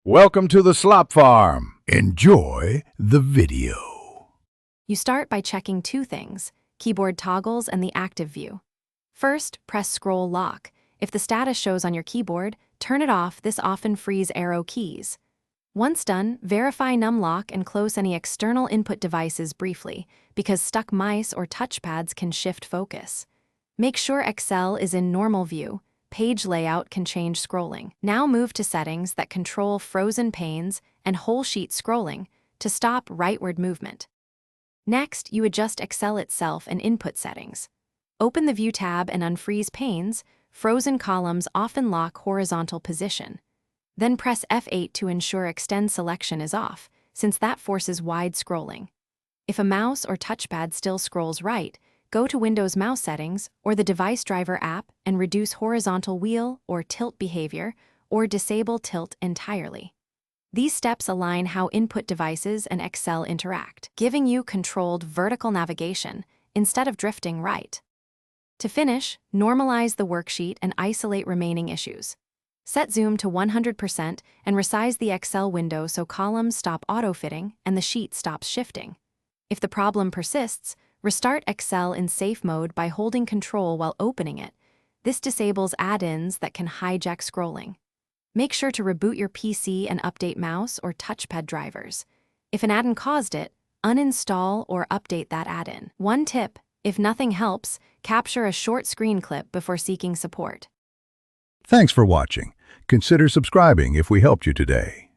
Welcome to the Slop Farm. Enjoy the video. You start by checking two things: keyboard toggles and the active view. First, press Scroll Lock. If the status shows on your keyboard, turn it off. This often frees arrow keys. Once done, verify numlock and close any external input devices briefly, because stuck mice or touchpads can shift focus. Make sure Excel is in normal view. Page layout can change scrolling. Now move to settings that control frozen panes and whole sheet scrolling to stop rightward movement. Next, you adjust Excel itself and input settings. Open the View tab and unfreeze panes. Frozen columns often lock horizontal position. Then press F8 to ensure Extend Selection is off, since that forces wide scrolling. If a mouse or touchpad still scrolls right, go to Windows Mouse Settings or the Device Driver app and reduce horizontal wheel or tilt behavior, or disable tilt entirely. These steps align how input devices and Excel interact, giving you controlled vertical navigation instead of drifting right. To finish, normalize the worksheet and isolate remaining issues. Set zoom to 100% and resize the Excel window so columns stop auto-fitting and the sheet stops shifting. If the problem persists, restart Excel in safe mode by holding Control while opening it. This disables add-ins that can hijack scrolling. Make sure to reboot your PC and update mouse or touchpad drivers. If an add-in caused it, uninstall or update that add-in. One tip: if nothing helps, capture a short screen clip before seeking support. Thanks for watching. Consider subscribing if we helped you today.